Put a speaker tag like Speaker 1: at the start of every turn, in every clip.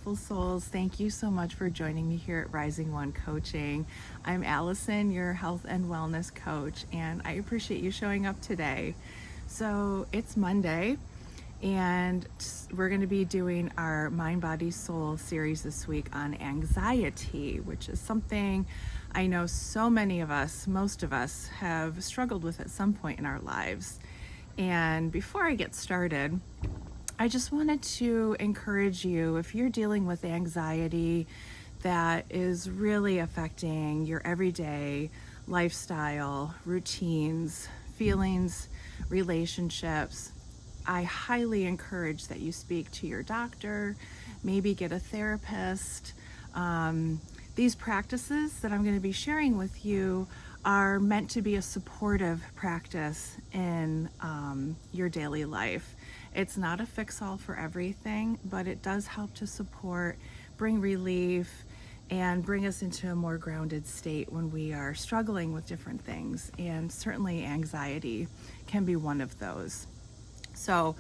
Speaker 1: mindful souls. Thank you so much for joining me here at Rising One Coaching. I'm Allison, your health and wellness coach, and I appreciate you showing up today. So it's Monday, and we're going to be doing our Mind, Body, Soul series this week on anxiety, which is something I know so many of us, most of us, have struggled with at some point in our lives. And before I get started, I just wanted to encourage you, if you're dealing with anxiety that is really affecting your everyday lifestyle, routines, feelings, relationships, I highly encourage that you speak to your doctor, maybe get a therapist. These practices that I'm going to be sharing with you are meant to be a supportive practice in your daily life. It's not a fix-all for everything, but it does help to support, bring relief, and bring us into a more grounded state when we are struggling with different things. And certainly anxiety can be one of those. So,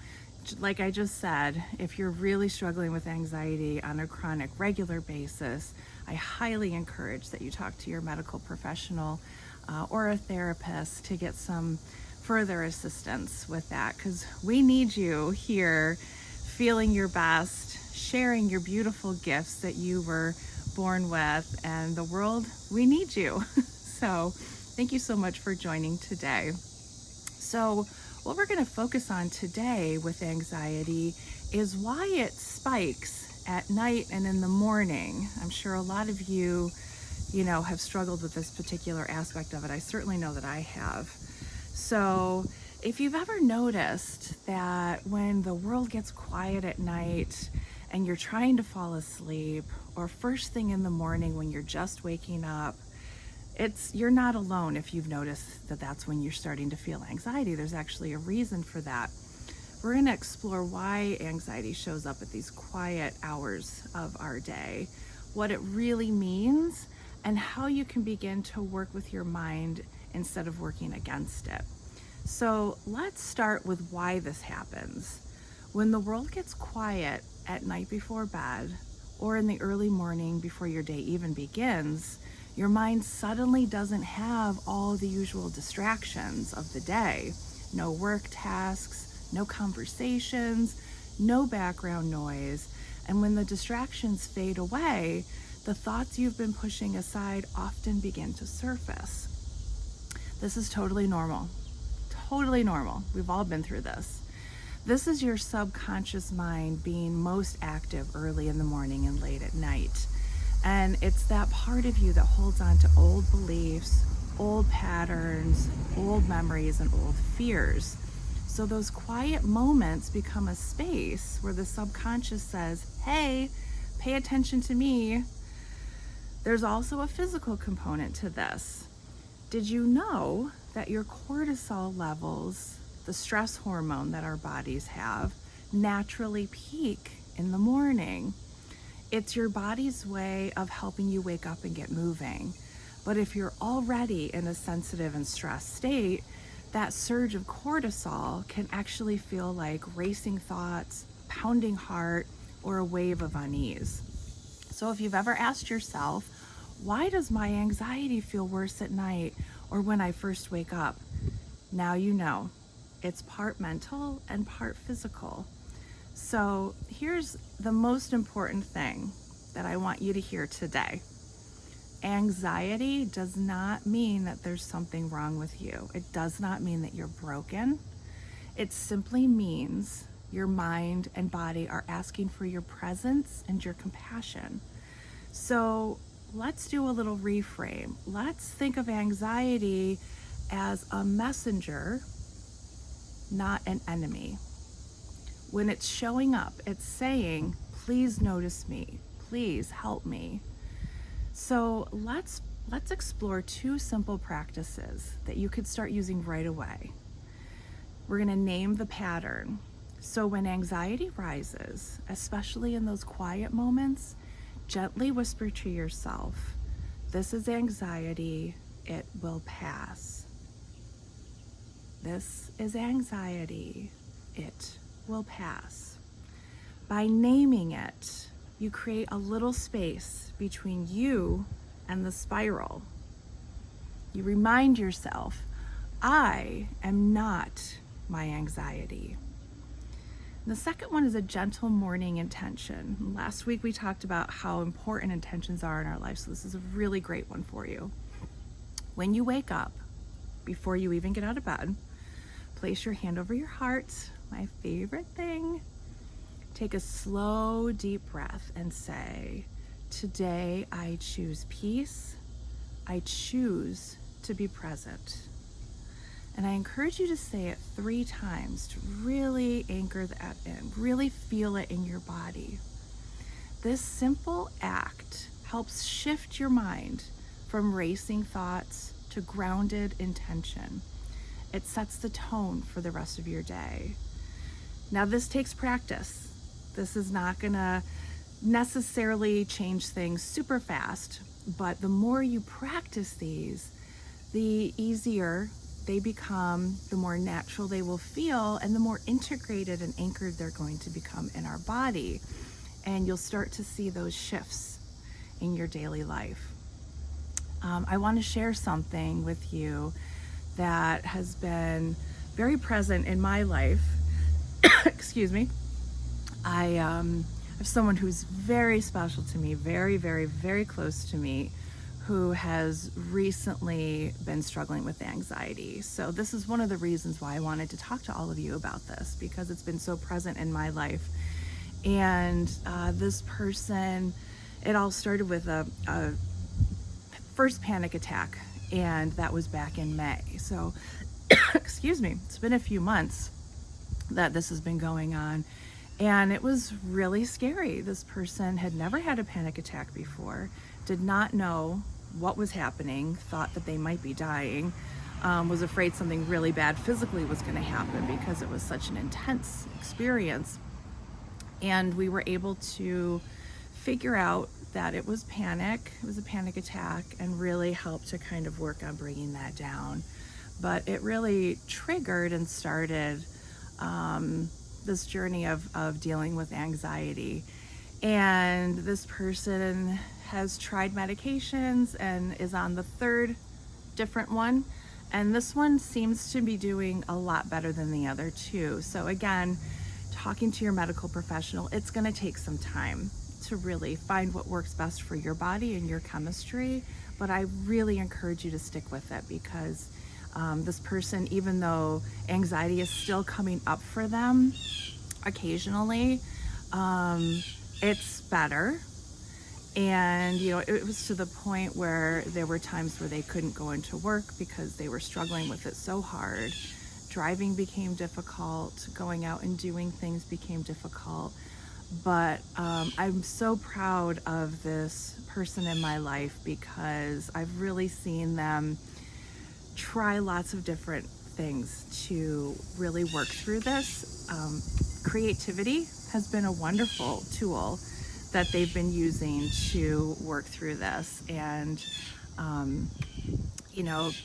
Speaker 1: like I just said, if you're really struggling with anxiety on a chronic, regular basis, I highly encourage that you talk to your medical professional or a therapist to get some further assistance with that, because we need you here feeling your best, sharing your beautiful gifts that you were born with, and the world, we need you. So thank you so much for joining today. So what we're going to focus on today with anxiety is why it spikes at night and in the morning. I'm sure a lot of you have struggled with this particular aspect of it. I certainly know that I have. So if you've ever noticed that when the world gets quiet at night and you're trying to fall asleep, or first thing in the morning when you're just waking up, you're not alone if you've noticed that that's when you're starting to feel anxiety. There's actually a reason for that. We're going to explore why anxiety shows up at these quiet hours of our day, what it really means, and how you can begin to work with your mind instead of working against it. So let's start with why this happens. When the world gets quiet at night before bed, or in the early morning before your day even begins, your mind suddenly doesn't have all the usual distractions of the day. No work tasks, no conversations, no background noise. And when the distractions fade away, the thoughts you've been pushing aside often begin to surface. This is totally normal. Totally normal. We've all been through this. This is your subconscious mind being most active early in the morning and late at night. And it's that part of you that holds on to old beliefs, old patterns, old memories, and old fears. So those quiet moments become a space where the subconscious says, hey, pay attention to me. There's also a physical component to this. Did you know that your cortisol levels, the stress hormone that our bodies have, naturally peak in the morning? It's your body's way of helping you wake up and get moving. But if you're already in a sensitive and stressed state, that surge of cortisol can actually feel like racing thoughts, pounding heart, or a wave of unease. So if you've ever asked yourself, why does my anxiety feel worse at night or when I first wake up? Now you know. It's part mental and part physical. So here's the most important thing that I want you to hear today. Anxiety does not mean that there's something wrong with you. It does not mean that you're broken. It simply means your mind and body are asking for your presence and your compassion. So let's do a little reframe. Let's think of anxiety as a messenger, not an enemy. When it's showing up, it's saying, please notice me, please help me. So let's explore two simple practices that you could start using right away. We're going to name the pattern. So when anxiety rises, especially in those quiet moments, gently whisper to yourself, this is anxiety, it will pass. This is anxiety, it will pass. By naming it, you create a little space between you and the spiral. You remind yourself, I am not my anxiety. And the second one is a gentle morning intention. Last week we talked about how important intentions are in our life, so this is a really great one for you. When you wake up, before you even get out of bed, place your hand over your heart, my favorite thing. Take a slow, deep breath and say, today I choose peace. I choose to be present. And I encourage you to say it 3 times to really anchor that in, really feel it in your body. This simple act helps shift your mind from racing thoughts to grounded intention. It sets the tone for the rest of your day. Now, this takes practice. This is not gonna necessarily change things super fast, but the more you practice these, the easier they become, the more natural they will feel, and the more integrated and anchored they're going to become in our body. And you'll start to see those shifts in your daily life. I want to share something with you that has been very present in my life. Excuse me. I have someone who's very special to me, very, very, very close to me, who has recently been struggling with anxiety. So this is one of the reasons why I wanted to talk to all of you about this, because it's been so present in my life. And this person, it all started with a first panic attack, and that was back in May. So, excuse me, it's been a few months that this has been going on. And it was really scary. This person had never had a panic attack before, did not know what was happening, thought that they might be dying, was afraid something really bad physically was going to happen because it was such an intense experience. And we were able to figure out that it was panic, it was a panic attack, and really help to kind of work on bringing that down. But it really triggered and started this journey of dealing with anxiety. And this person has tried medications and is on the 3rd different one. And this one seems to be doing a lot better than the other 2. So again, talking to your medical professional, it's going to take some time to really find what works best for your body and your chemistry. But I really encourage you to stick with it, because this person, even though anxiety is still coming up for them occasionally, it's better. And it was to the point where there were times where they couldn't go into work because they were struggling with it so hard. Driving became difficult, going out and doing things became difficult. But I'm so proud of this person in my life, because I've really seen them try lots of different things to really work through this. Creativity has been a wonderful tool that they've been using to work through this, and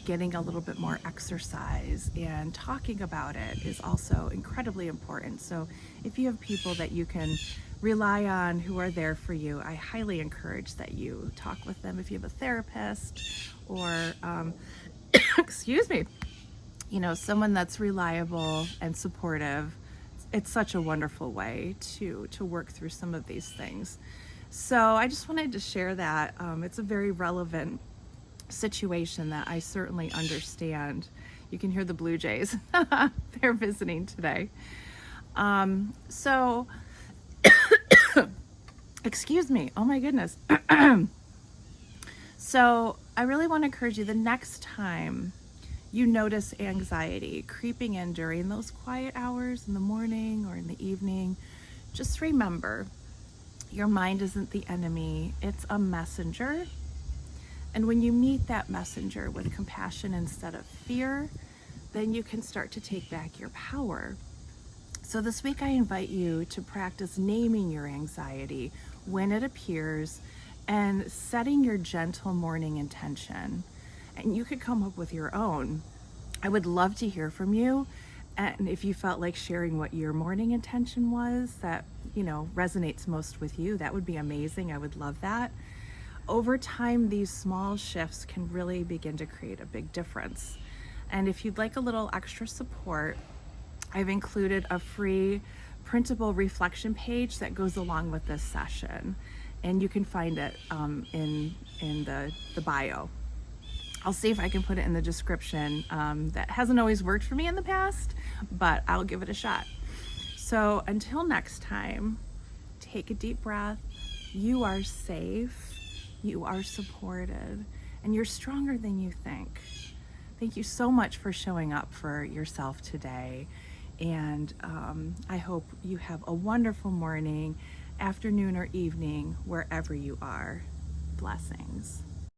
Speaker 1: getting a little bit more exercise and talking about it is also incredibly important. So if you have people that you can rely on who are there for you, I highly encourage that you talk with them. If you have a therapist or excuse me, someone that's reliable and supportive, it's such a wonderful way to work through some of these things. So I just wanted to share that. It's a very relevant situation that I certainly understand. You can hear the Blue Jays. They're visiting today. So excuse me. Oh my goodness. So I really want to encourage you, the next time you notice anxiety creeping in during those quiet hours in the morning or in the evening, just remember, your mind isn't the enemy, it's a messenger. And when you meet that messenger with compassion instead of fear, then you can start to take back your power. So this week I invite you to practice naming your anxiety when it appears and setting your gentle morning intention. And you could come up with your own. I would love to hear from you And if you felt like sharing what your morning intention was that, resonates most with you, that would be amazing. I would love that. Over time, these small shifts can really begin to create a big difference. And if you'd like a little extra support, I've included a free printable reflection page that goes along with this session. And you can find it in the bio. I'll see if I can put it in the description. That hasn't always worked for me in the past, but I'll give it a shot. So until next time, take a deep breath. You are safe, you are supported, and you're stronger than you think. Thank you so much for showing up for yourself today. And I hope you have a wonderful morning, afternoon, or evening, wherever you are. Blessings.